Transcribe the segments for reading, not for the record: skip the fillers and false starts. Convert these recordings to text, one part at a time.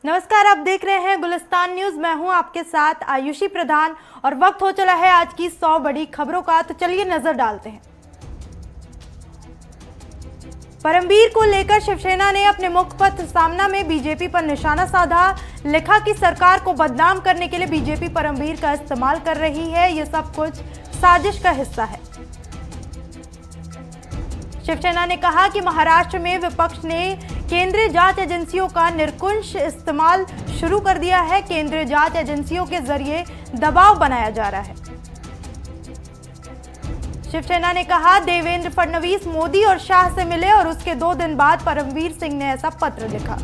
नमस्कार, आप देख रहे हैं गुलिस्तान न्यूज। मैं हूं आपके साथ आयुषी प्रधान और वक्त हो चला है आज की 100 बड़ी खबरों का। तो चलिए नजर डालते हैं। परमवीर को लेकर शिवसेना ने अपने मुखपत्र सामना में बीजेपी पर निशाना साधा। लिखा कि सरकार को बदनाम करने के लिए बीजेपी परमवीर का इस्तेमाल कर रही है। ये सब कुछ साजिश का हिस्सा है। शिवसेना ने कहा कि महाराष्ट्र में विपक्ष ने केंद्रीय जांच एजेंसियों का निरंकुश इस्तेमाल शुरू कर दिया है। केंद्रीय जांच एजेंसियों के जरिए दबाव बनाया जा रहा है। शिवसेना ने कहा देवेंद्र फडणवीस मोदी और शाह से मिले और उसके 2 दिन बाद परमवीर सिंह ने ऐसा पत्र लिखा।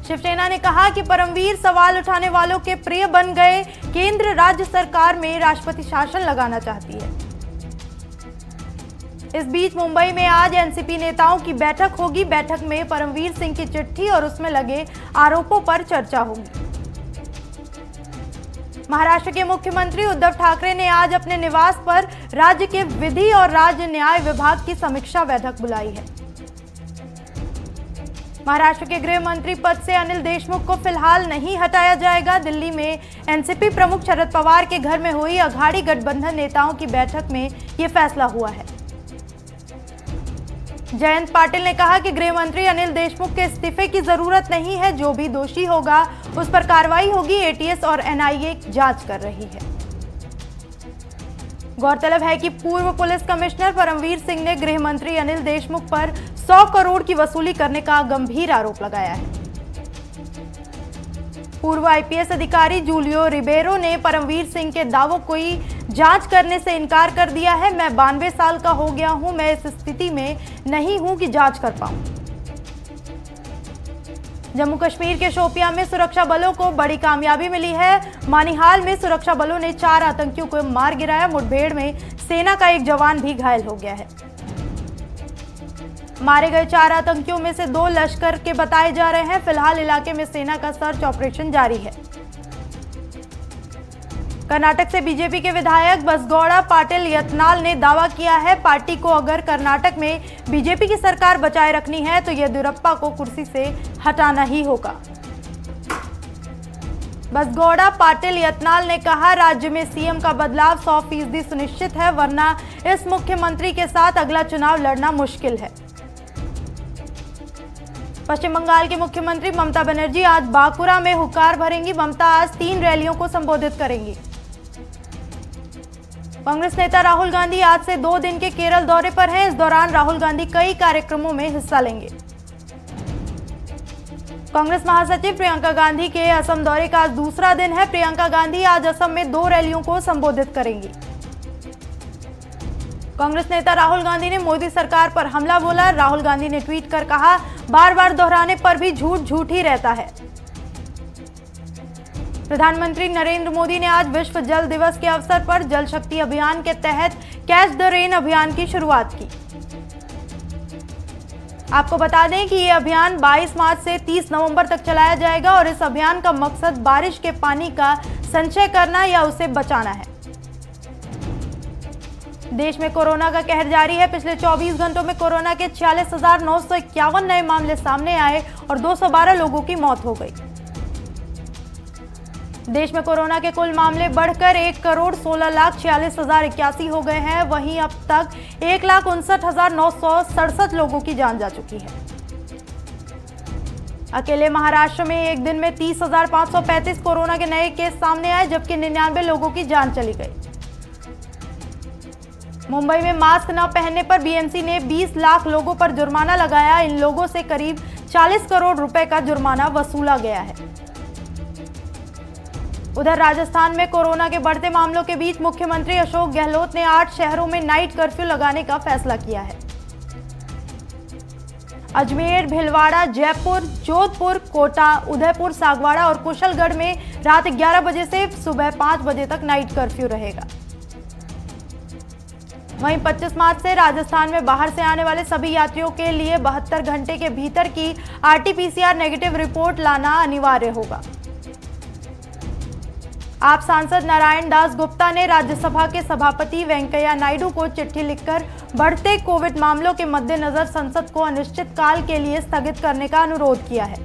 शिवसेना ने कहा कि परमवीर सवाल उठाने वालों के प्रिय बन गए। केंद्र राज्य सरकार में राष्ट्रपति शासन लगाना चाहती है। इस बीच मुंबई में आज एनसीपी नेताओं की बैठक होगी। बैठक में परमवीर सिंह की चिट्ठी और उसमें लगे आरोपों पर चर्चा होगी। महाराष्ट्र के मुख्यमंत्री उद्धव ठाकरे ने आज अपने निवास पर राज्य के विधि और राज्य न्याय विभाग की समीक्षा बैठक बुलाई है। महाराष्ट्र के गृह मंत्री पद से अनिल देशमुख को फिलहाल नहीं हटाया जाएगा। दिल्ली में एनसीपी प्रमुख शरद पवार के घर में हुई अघाड़ी गठबंधन नेताओं की बैठक में यह फैसला हुआ है। जयंत पाटिल ने कहा कि गृह मंत्री अनिल देशमुख के इस्तीफे की जरूरत नहीं है। जो भी दोषी होगा उस पर कार्रवाई होगी। एटीएस और एनआईए जांच कर रही है। गौरतलब है कि पूर्व पुलिस कमिश्नर परमवीर सिंह ने गृह मंत्री अनिल देशमुख पर 100 करोड़ की वसूली करने का गंभीर आरोप लगाया है। पूर्व आईपीएस अधिकारी जूलियो रिबेरो ने परमवीर सिंह के दावों की जांच करने से इनकार कर दिया है। मैं 92 साल का हो गया हूं, मैं इस स्थिति में नहीं हूं कि जांच कर पाऊं। जम्मू कश्मीर के शोपियां में सुरक्षा बलों को बड़ी कामयाबी मिली है। मानिहाल में सुरक्षा बलों ने 4 आतंकियों को मार गिराया। मुठभेड़ में सेना का एक जवान भी घायल हो गया है। मारे गए 4 आतंकियों में से 2 लश्कर के बताए जा रहे हैं। फिलहाल इलाके में सेना का सर्च ऑपरेशन जारी है। कर्नाटक से बीजेपी के विधायक बसगौड़ा पाटिल यत्नाल ने दावा किया है पार्टी को अगर कर्नाटक में बीजेपी की सरकार बचाए रखनी है तो येदियुरप्पा को कुर्सी से हटाना ही होगा। बसगौड़ा पाटिल यत्नाल ने कहा राज्य में सीएम का बदलाव 100% सुनिश्चित है, वरना इस मुख्यमंत्री के साथ अगला चुनाव लड़ना मुश्किल है। पश्चिम बंगाल के मुख्यमंत्री ममता बनर्जी आज बांकुरा में हुंकार भरेंगी। ममता आज 3 रैलियों को संबोधित करेंगी। कांग्रेस नेता राहुल गांधी आज से 2 दिन के केरल दौरे पर हैं। इस दौरान राहुल गांधी कई कार्यक्रमों में हिस्सा लेंगे। कांग्रेस महासचिव प्रियंका गांधी के असम दौरे का आज दूसरा दिन है। प्रियंका गांधी आज असम में 2 रैलियों को संबोधित करेंगी। कांग्रेस नेता राहुल गांधी ने मोदी सरकार पर हमला बोला। राहुल गांधी ने ट्वीट कर कहा बार बार दोहराने पर भी झूठ झूठ ही रहता है। प्रधानमंत्री नरेंद्र मोदी ने आज विश्व जल दिवस के अवसर पर जल शक्ति अभियान के तहत कैच द रेन अभियान की शुरुआत की। आपको बता दें कि ये अभियान 22 मार्च से 30 नवंबर तक चलाया जाएगा और इस अभियान का मकसद बारिश के पानी का संचय करना या उसे बचाना है। देश में कोरोना का कहर जारी है। पिछले 24 घंटों में कोरोना के 46,951 नए मामले सामने आए और 212 लोगों की मौत हो गई। देश में कोरोना के कुल मामले बढ़कर 1,16,46,081 हो गए हैं। वहीं अब तक 1,59,967 लोगों की जान जा चुकी है। अकेले महाराष्ट्र में एक दिन में 30,535 कोरोना के नए केस सामने आए, जबकि 99 लोगों की जान चली गई। मुंबई में मास्क न पहनने पर बीएमसी ने 20 लाख लोगों पर जुर्माना लगाया। इन लोगों से करीब 40 करोड़ रुपए का जुर्माना वसूला गया है। उधर राजस्थान में कोरोना के बढ़ते मामलों के बीच मुख्यमंत्री अशोक गहलोत ने 8 शहरों में नाइट कर्फ्यू लगाने का फैसला किया है। अजमेर, भीलवाड़ा, जयपुर, जोधपुर, कोटा, उदयपुर, सागवाड़ा और कुशलगढ़ में रात 11 बजे से सुबह 5 बजे तक नाइट कर्फ्यू रहेगा। वहीं 25 मार्च से राजस्थान में बाहर से आने वाले सभी यात्रियों के लिए 72 घंटे के भीतर की आरटीपीसीआर नेगेटिव रिपोर्ट लाना अनिवार्य होगा। आप सांसद नारायण दास गुप्ता ने राज्यसभा के सभापति वेंकैया नायडू को चिट्ठी लिखकर बढ़ते कोविड मामलों के मद्देनजर संसद को अनिश्चित काल के लिए स्थगित करने का अनुरोध किया है।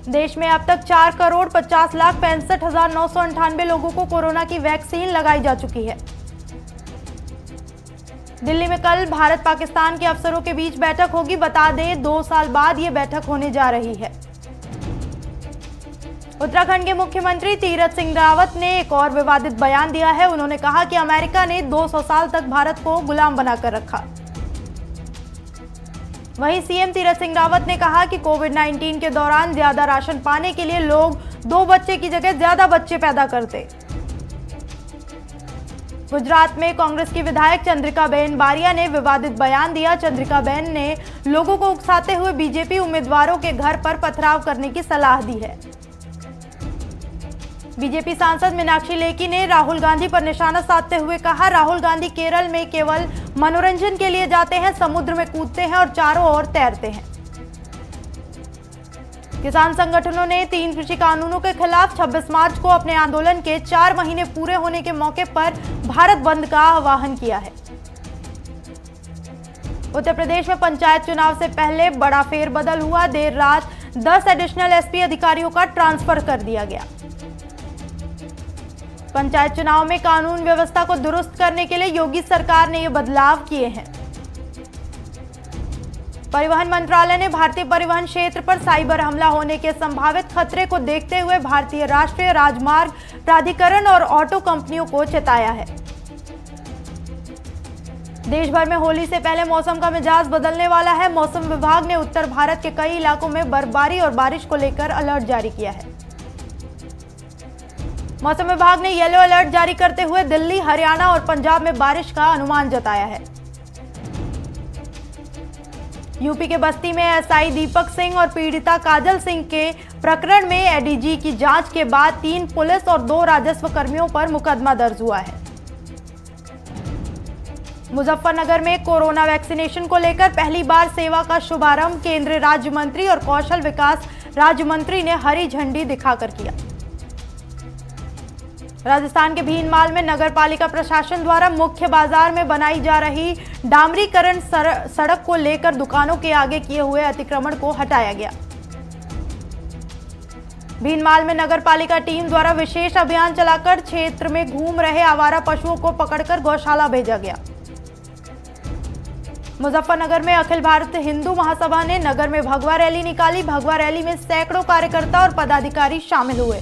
देश में अब तक 4,50,65,998 लोगों को कोरोना की वैक्सीन लगाई जा चुकी है। दिल्ली में कल भारत पाकिस्तान के अफसरों के बीच बैठक होगी। बता दें 2 साल बाद ये बैठक होने जा रही है। उत्तराखंड के मुख्यमंत्री तीरथ सिंह रावत ने एक और विवादित बयान दिया है। उन्होंने कहा कि अमेरिका ने 200 साल तक भारत को गुलाम बनाकर रखा। वहीं सीएम तीरथ सिंह रावत ने कहा कि कोविड-19 के दौरान ज्यादा राशन पाने के लिए लोग 2 बच्चे की जगह ज्यादा बच्चे पैदा करते। गुजरात में कांग्रेस की विधायक चंद्रिकाबेन बारिया ने विवादित बयान दिया। चंद्रिकाबेन ने लोगों को उकसाते हुए बीजेपी उम्मीदवारों के घर पर पथराव करने की सलाह दी है। बीजेपी सांसद मीनाक्षी लेखी ने राहुल गांधी पर निशाना साधते हुए कहा, राहुल गांधी केरल में केवल मनोरंजन के लिए जाते हैं, समुद्र में कूदते हैं और चारों ओर तैरते हैं। किसान संगठनों ने 3 कृषि कानूनों के खिलाफ 26 मार्च को अपने आंदोलन के 4 महीने पूरे होने के मौके पर भारत बंद का आह्वान किया है। उत्तर प्रदेश में पंचायत चुनाव से पहले बड़ा फेरबदल हुआ। देर रात 10 एडिशनल एसपी अधिकारियों का ट्रांसफर कर दिया गया। पंचायत चुनाव में कानून व्यवस्था को दुरुस्त करने के लिए योगी सरकार ने ये बदलाव किए हैं। परिवहन मंत्रालय ने भारतीय परिवहन क्षेत्र पर साइबर हमला होने के संभावित खतरे को देखते हुए भारतीय राष्ट्रीय राजमार्ग प्राधिकरण और ऑटो कंपनियों को चेताया है। देश भर में होली से पहले मौसम का मिजाज बदलने वाला है। मौसम विभाग ने उत्तर भारत के कई इलाकों में बर्फबारी और बारिश को लेकर अलर्ट जारी किया है। मौसम विभाग ने येलो अलर्ट जारी करते हुए दिल्ली, हरियाणा और पंजाब में बारिश का अनुमान जताया है। यूपी के बस्ती में एसआई दीपक सिंह और पीड़िता काजल सिंह के प्रकरण में एडीजी की जांच के बाद 3 पुलिस और 2 राजस्व कर्मियों पर मुकदमा दर्ज हुआ है। मुजफ्फरनगर में कोरोना वैक्सीनेशन को लेकर पहली बार सेवा का शुभारंभ केंद्रीय राज्य मंत्री और कौशल विकास राज्य मंत्री ने हरी झंडी दिखाकर किया। राजस्थान के भीनमाल में नगर पालिका प्रशासन द्वारा मुख्य बाजार में बनाई जा रही डामरीकरण सड़क को लेकर दुकानों के आगे किए हुए अतिक्रमण को हटाया गया। भीनमाल में नगर पालिका टीम द्वारा विशेष अभियान चलाकर क्षेत्र में घूम रहे आवारा पशुओं को पकड़कर गौशाला भेजा गया। मुजफ्फरनगर में अखिल भारत हिंदू महासभा ने नगर में भगवा रैली निकाली। भगवा रैली में सैकड़ों कार्यकर्ता और पदाधिकारी शामिल हुए।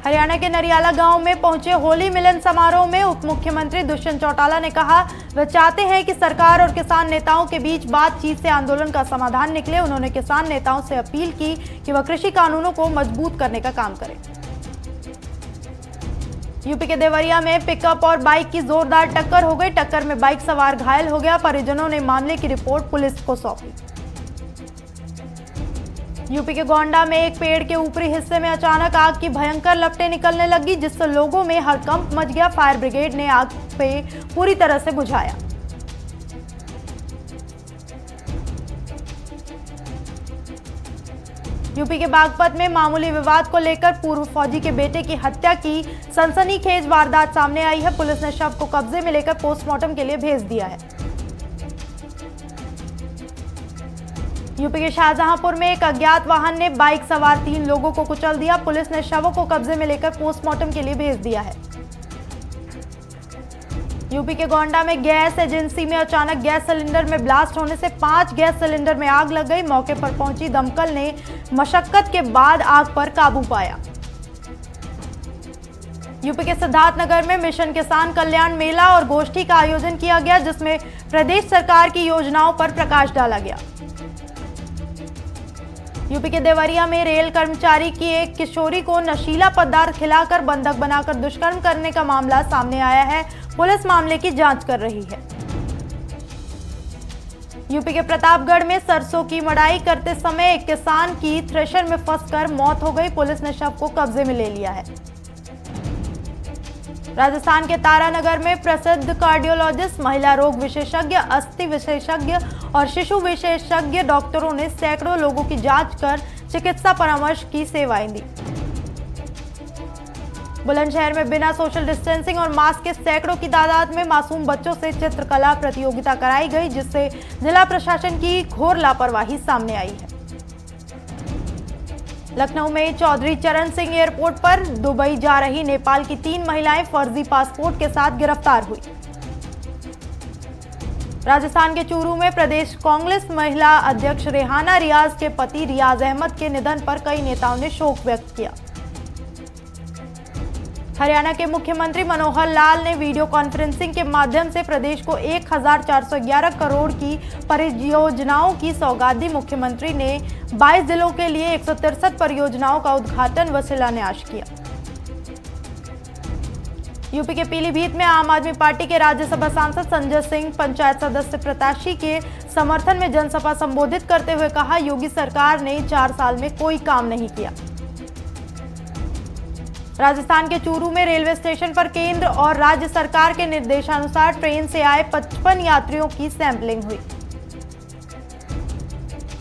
हरियाणा के नरियाला गांव में पहुंचे होली मिलन समारोह में उप मुख्यमंत्री दुष्यंत चौटाला ने कहा, वे चाहते हैं कि सरकार और किसान नेताओं के बीच बातचीत से आंदोलन का समाधान निकले। उन्होंने किसान नेताओं से अपील की कि वह कृषि कानूनों को मजबूत करने का काम करें। यूपी के देवरिया में पिकअप और बाइक की जोरदार टक्कर हो गई। टक्कर में बाइक सवार घायल हो गया। परिजनों ने मामले की रिपोर्ट पुलिस को सौंपी। यूपी के गोंडा में एक पेड़ के ऊपरी हिस्से में अचानक आग की भयंकर लपटें निकलने लगी, जिससे लोगों में हड़कंप मच गया। फायर ब्रिगेड ने आग पे पूरी तरह से बुझाया। यूपी के बागपत में मामूली विवाद को लेकर पूर्व फौजी के बेटे की हत्या की सनसनीखेज वारदात सामने आई है। पुलिस ने शव को कब्जे में लेकर पोस्टमार्टम के लिए भेज दिया है। यूपी के शाहजहांपुर में एक अज्ञात वाहन ने बाइक सवार 3 लोगों को कुचल दिया। पुलिस ने शवों को कब्जे में लेकर पोस्टमार्टम के लिए भेज दिया है। यूपी के गोंडा में गैस एजेंसी में अचानक गैस सिलेंडर में ब्लास्ट होने से 5 गैस सिलेंडर में आग लग गई। मौके पर पहुंची दमकल ने मशक्कत के बाद आग पर काबू पाया। यूपी के सिद्धार्थनगर में मिशन किसान कल्याण मेला और गोष्ठी का आयोजन किया गया, जिसमें प्रदेश सरकार की योजनाओं पर प्रकाश डाला गया। यूपी के देवरिया में रेल कर्मचारी की एक किशोरी को नशीला पदार्थ खिलाकर बंधक बनाकर दुष्कर्म करने का मामला सामने आया है। पुलिस मामले की जांच कर रही है। यूपी के प्रतापगढ़ में सरसों की मड़ाई करते समय एक किसान की थ्रेशर में फंसकर मौत हो गई। पुलिस ने शव को कब्जे में ले लिया है। राजस्थान के तारानगर में प्रसिद्ध कार्डियोलॉजिस्ट, महिला रोग विशेषज्ञ, अस्थि विशेषज्ञ और शिशु विशेषज्ञ डॉक्टरों ने सैकड़ों लोगों की जांच कर चिकित्सा परामर्श की सेवाएं दी। बुलंदशहर में बिना सोशल डिस्टेंसिंग और मास्क के सैकड़ों की तादाद में मासूम बच्चों से चित्रकला प्रतियोगिता कराई गई, जिससे जिला प्रशासन की घोर लापरवाही सामने आई है। लखनऊ में चौधरी चरण सिंह एयरपोर्ट पर दुबई जा रही नेपाल की 3 महिलाएं फर्जी पासपोर्ट के साथ गिरफ्तार हुई। राजस्थान के चूरू में प्रदेश कांग्रेस महिला अध्यक्ष रेहाना रियाज के पति रियाज अहमद के निधन पर कई नेताओं ने शोक व्यक्त किया। हरियाणा के मुख्यमंत्री मनोहर लाल ने वीडियो कॉन्फ्रेंसिंग के माध्यम से प्रदेश को 1411 करोड़ की परियोजनाओं की सौगात दी। मुख्यमंत्री ने 22 जिलों के लिए 163 परियोजनाओं का उद्घाटन व शिलान्यास किया। यूपी के पीलीभीत में आम आदमी पार्टी के राज्यसभा सांसद संजय सिंह पंचायत सदस्य प्रत्याशी के समर्थन में जनसभा संबोधित करते हुए कहा, योगी सरकार ने 4 साल में कोई काम नहीं किया। राजस्थान के चूरू में रेलवे स्टेशन पर केंद्र और राज्य सरकार के निर्देशानुसार ट्रेन से आए 55 यात्रियों की सैंपलिंग हुई।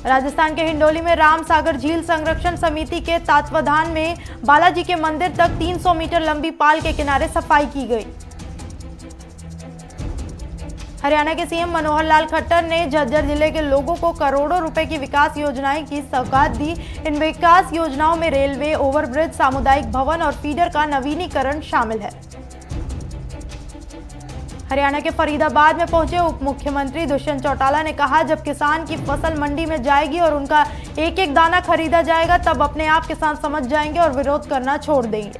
राजस्थान के हिंडोली में राम सागर झील संरक्षण समिति के तत्वावधान में बालाजी के मंदिर तक 300 मीटर लंबी पाल के किनारे सफाई की गई। हरियाणा के सीएम मनोहर लाल खट्टर ने झज्जर जिले के लोगों को करोड़ों रुपए की विकास योजनाएं की सौगात दी। इन विकास योजनाओं में रेलवे, ओवरब्रिज, सामुदायिक भवन और फीडर का नवीनीकरण शामिल है। हरियाणा के फरीदाबाद में पहुंचे उप मुख्यमंत्री दुष्यंत चौटाला ने कहा, जब किसान की फसल मंडी में जाएगी और उनका एक एक दाना खरीदा जाएगा, तब अपने आप किसान समझ जाएंगे और विरोध करना छोड़ देंगे।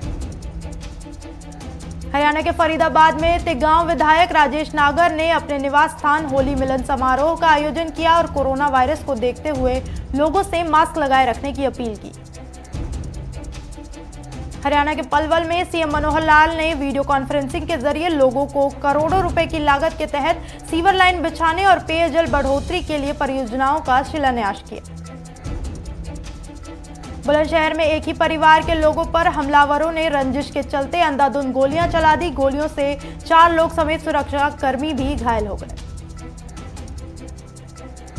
हरियाणा के फरीदाबाद में तिगांव विधायक राजेश नागर ने अपने निवास स्थान होली मिलन समारोह का आयोजन किया और कोरोना वायरस को देखते हुए लोगों से मास्क लगाए रखने की अपील की। हरियाणा के पलवल में सीएम मनोहर लाल ने वीडियो कॉन्फ्रेंसिंग के जरिए लोगों को करोड़ों रुपए की लागत के तहत सीवर लाइन बिछाने और पेयजल बढ़ोतरी के लिए परियोजनाओं का शिलान्यास किया। बुलंदशहर में एक ही परिवार के लोगों पर हमलावरों ने रंजिश के चलते अंधाधुंध गोलियां चला दी। गोलियों से 4 लोग समेत सुरक्षा कर्मी भी घायल हो गए।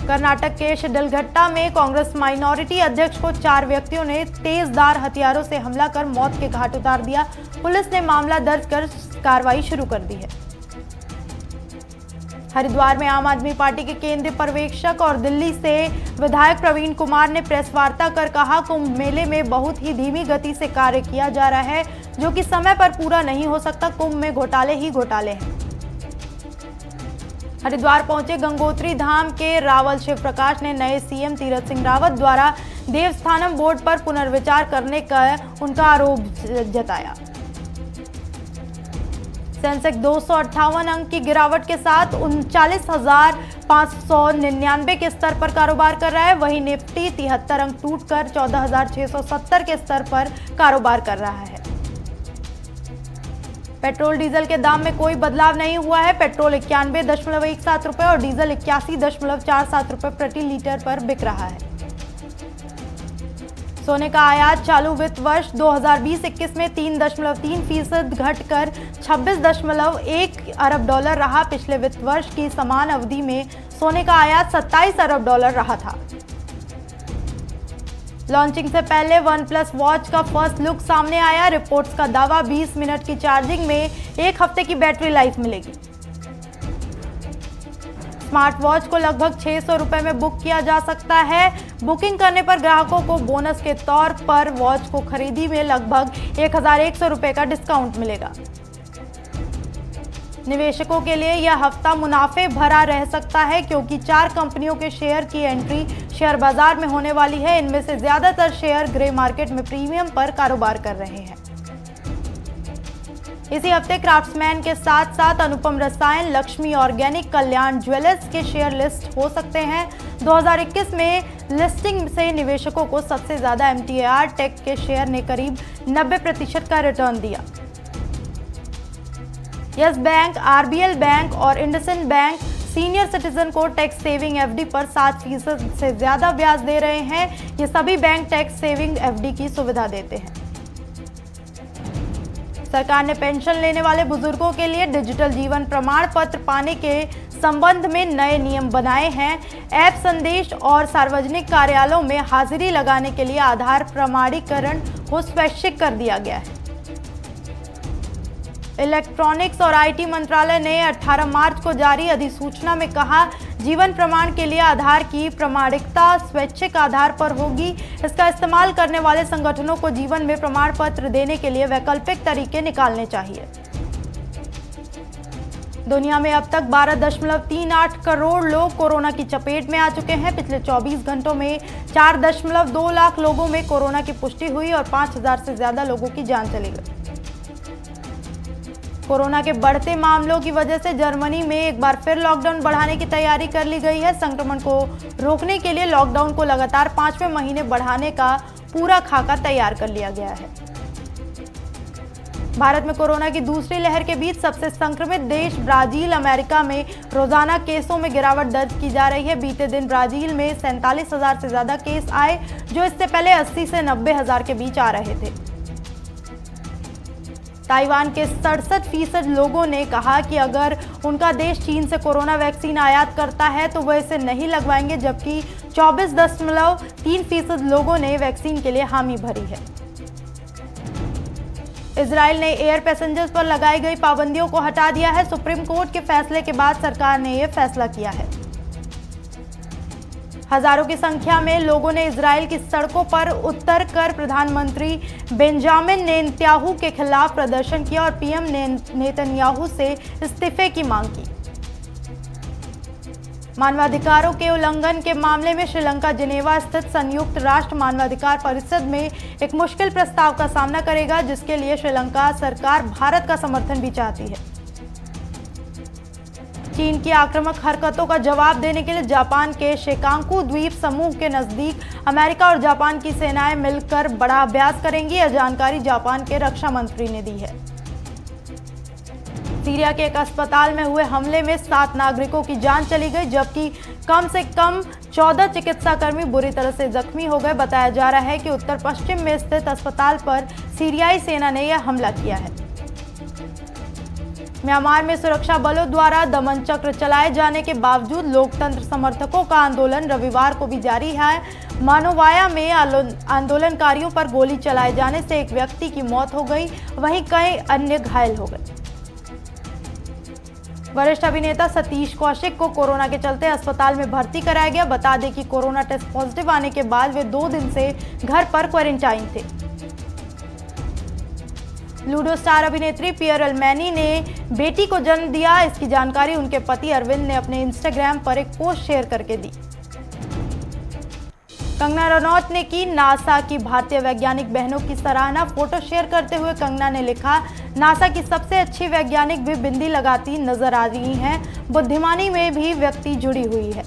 कर्नाटक के शिडलघट्टा में कांग्रेस माइनॉरिटी अध्यक्ष को 4 व्यक्तियों ने तेजधार हथियारों से हमला कर मौत के घाट उतार दिया। पुलिस ने मामला दर्ज कर कार्रवाई शुरू कर दी है। हरिद्वार में आम आदमी पार्टी के केंद्रीय पर्यवेक्षक और दिल्ली से विधायक प्रवीण कुमार ने प्रेस वार्ता कर कहा, कुंभ मेले में बहुत ही धीमी गति से कार्य किया जा रहा है, जो कि समय पर पूरा नहीं हो सकता। कुंभ में घोटाले ही घोटाले हैं। हरिद्वार पहुंचे गंगोत्री धाम के रावल शिव प्रकाश ने नए सीएम तीरथ सिंह रावत द्वारा देवस्थानम बोर्ड पर पुनर्विचार करने का उनका आरोप जताया। सेंसेक्स 258 अंक की गिरावट के साथ 39,599 के स्तर पर कारोबार कर रहा है। वहीं निफ्टी 73 अंक टूटकर 14,670 के स्तर पर कारोबार कर रहा है। पेट्रोल डीजल के दाम में कोई बदलाव नहीं हुआ है। पेट्रोल 91.17 रुपए और डीजल 81.47 रुपए प्रति लीटर पर बिक रहा है। सोने का आयात चालू वित्त वर्ष 2020-21 में 3.3% घटकर 26.1 अरब डॉलर रहा। पिछले वित्त वर्ष की समान अवधि में सोने का आयात 27 अरब डॉलर रहा था। लॉन्चिंग से पहले OnePlus वॉच का फर्स्ट लुक सामने आया। रिपोर्ट्स का दावा 20 मिनट की चार्जिंग में 1 हफ्ते की बैटरी लाइफ मिलेगी। स्मार्ट वॉच को लगभग 600 रुपए में बुक किया जा सकता है। बुकिंग करने पर ग्राहकों को बोनस के तौर पर वॉच को खरीदी में लगभग 1100 रुपए का डिस्काउंट मिलेगा। निवेशकों के लिए यह हफ्ता मुनाफे भरा रह सकता है, क्योंकि 4 कंपनियों के शेयर की एंट्री शेयर बाजार में होने वाली है। इनमें से ज्यादातर शेयर ग्रे मार्केट में प्रीमियम पर कारोबार कर रहे हैं। इसी हफ्ते क्राफ्ट्समैन के साथ साथ अनुपम रसायन, लक्ष्मी ऑर्गेनिक, कल्याण ज्वेलर्स के शेयर लिस्ट हो सकते हैं। 2021 में लिस्टिंग से निवेशकों को सबसे ज्यादा MTAR टेक के शेयर ने करीब 90% का रिटर्न दिया। यस बैंक, RBL बैंक और इंडसइंड बैंक सीनियर सिटीजन को टैक्स सेविंग FD पर 7% से ज्यादा ब्याज दे रहे हैं। ये सभी बैंक टैक्स सेविंग FD की सुविधा देते हैं। सरकार ने पेंशन लेने वाले बुजुर्गों के लिए डिजिटल जीवन प्रमाण पत्र पाने के संबंध में नए नियम बनाए हैं। ऐप संदेश और सार्वजनिक कार्यालयों में हाजिरी लगाने के लिए आधार प्रमाणीकरण को स्वैच्छिक कर दिया गया है। इलेक्ट्रॉनिक्स और आईटी मंत्रालय ने 18 मार्च को जारी अधिसूचना में कहा, जीवन प्रमाण के लिए आधार की प्रामाणिकता स्वैच्छिक आधार पर होगी। इसका इस्तेमाल करने वाले संगठनों को जीवन में प्रमाण पत्र देने के लिए वैकल्पिक तरीके निकालने चाहिए। दुनिया में अब तक 12.38 करोड़ लोग कोरोना की चपेट में आ चुके हैं। पिछले 24 घंटों में 4.2 लाख लोगों में कोरोना की पुष्टि हुई और 5,000 से ज्यादा लोगों की जान चली गई। कोरोना के बढ़ते मामलों की वजह से जर्मनी में एक बार फिर लॉकडाउन बढ़ाने की तैयारी कर ली गई है। संक्रमण को रोकने के लिए लॉकडाउन को लगातार 5वें महीने बढ़ाने का पूरा खाका तैयार कर लिया गया है। भारत में कोरोना की दूसरी लहर के बीच सबसे संक्रमित देश ब्राजील, अमेरिका में रोजाना केसों में गिरावट दर्ज की जा रही है। बीते दिन ब्राजील में 47,000 से ज्यादा केस आए, जो इससे पहले 80 से 90,000 के बीच आ रहे थे। ताइवान के 67% लोगों ने कहा कि अगर उनका देश चीन से कोरोना वैक्सीन आयात करता है तो वह इसे नहीं लगवाएंगे, जबकि 24.3% लोगों ने वैक्सीन के लिए हामी भरी है। इजराइल ने एयर पैसेंजर्स पर लगाई गई पाबंदियों को हटा दिया है। सुप्रीम कोर्ट के फैसले के बाद सरकार ने यह फैसला किया है। हजारों की संख्या में लोगों ने इजराइल की सड़कों पर उतर कर प्रधानमंत्री बेंजामिन नेतन्याहू के खिलाफ प्रदर्शन किया और पीएम नेतन्याहू से इस्तीफे की मांग की। मानवाधिकारों के उल्लंघन के मामले में श्रीलंका जिनेवा स्थित संयुक्त राष्ट्र मानवाधिकार परिषद में एक मुश्किल प्रस्ताव का सामना करेगा, जिसके लिए श्रीलंका सरकार भारत का समर्थन भी चाहती है। चीन की आक्रामक हरकतों का जवाब देने के लिए जापान के शेकांकू द्वीप समूह के नजदीक अमेरिका और जापान की सेनाएं मिलकर बड़ा अभ्यास करेंगी। यह जानकारी जापान के रक्षा मंत्री ने दी है। सीरिया के एक अस्पताल में हुए हमले में 7 नागरिकों की जान चली गई, जबकि कम से कम 14 चिकित्साकर्मी बुरी तरह से जख्मी हो गए। बताया जा रहा है कि उत्तर पश्चिम में स्थित अस्पताल पर सीरियाई सेना ने यह हमला किया है। म्यांमार में सुरक्षा बलों द्वारा दमन चक्र चलाए जाने के बावजूद लोकतंत्र समर्थकों का आंदोलन रविवार को भी जारी है। मानोवाया में आंदोलनकारियों पर गोली चलाए जाने से एक व्यक्ति की मौत हो गई, वहीं कई अन्य घायल हो गए। वरिष्ठ अभिनेता सतीश कौशिक को कोरोना के चलते अस्पताल में भर्ती कराया गया। बता दें कि कोरोना टेस्ट पॉजिटिव आने के बाद वे 2 दिन से घर पर क्वारंटाइन थे। लूडो स्टार अभिनेत्री पियर मैनी ने बेटी को जन्म दिया। इसकी जानकारी उनके पति अरविंद ने अपने इंस्टाग्राम पर एक पोस्ट शेयर करके दी। कंगना रनौत ने की नासा की भारतीय वैज्ञानिक बहनों की सराहना। फोटो शेयर करते हुए कंगना ने लिखा, नासा की सबसे अच्छी वैज्ञानिक भी बिंदी लगाती नजर आ रही हैं। बुद्धिमानी में भी व्यक्ति जुड़ी हुई है।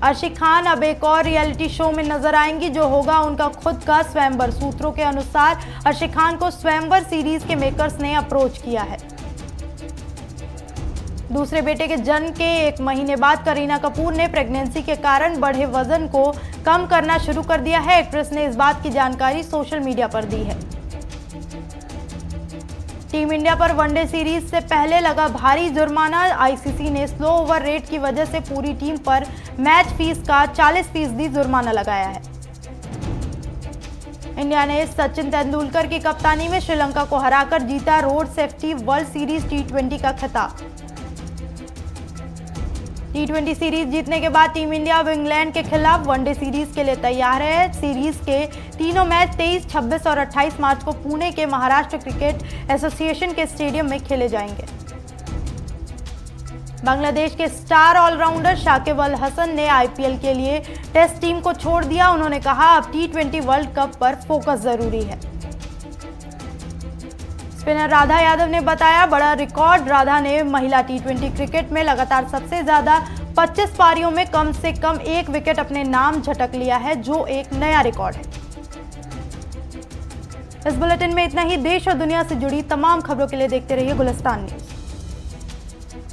अर्शी खान अब एक और रियलिटी शो में नजर आएंगी, जो होगा उनका खुद का स्वयंवर। सूत्रों के अनुसार अर्शी खान को स्वयंवर सीरीज के मेकर्स ने अप्रोच किया है। दूसरे बेटे के जन्म के 1 महीने बाद करीना कपूर ने प्रेगनेंसी के कारण बढ़े वजन को कम करना शुरू कर दिया है। एक्ट्रेस ने इस बात की जानकारी सोशल मीडिया पर दी है। टीम इंडिया पर वनडे सीरीज से पहले लगा भारी जुर्माना। आईसीसी ने स्लो ओवर रेट की वजह से पूरी टीम पर मैच फीस का 40% जुर्माना लगाया है। इंडिया ने सचिन तेंदुलकर की कप्तानी में श्रीलंका को हराकर जीता road safety world series T20 का खिताब। T20 सीरीज जीतने के बाद टीम इंडिया अब इंग्लैंड के खिलाफ वनडे सीरीज के लिए तैयार है। सीरीज के तीनों मैच 23, 26 और 28 मार्च को पुणे के महाराष्ट्र क्रिकेट एसोसिएशन के स्टेडियम में खेले जाएंगे। बांग्लादेश के स्टार ऑलराउंडर शाकिब अल हसन ने आईपीएल के लिए टेस्ट टीम को छोड़ दिया। उन्होंने कहा, अब T20 वर्ल्ड कप पर फोकस जरूरी है। स्पिनर राधा यादव ने बताया, बड़ा रिकॉर्ड। राधा ने महिला T20 क्रिकेट में लगातार सबसे ज्यादा 25 पारियों में कम से कम 1 विकेट अपने नाम झटक लिया है, जो एक नया रिकॉर्ड है। इस बुलेटिन में इतना ही। देश और दुनिया से जुड़ी तमाम खबरों के लिए देखते रहिए गुलिस्तान न्यूज।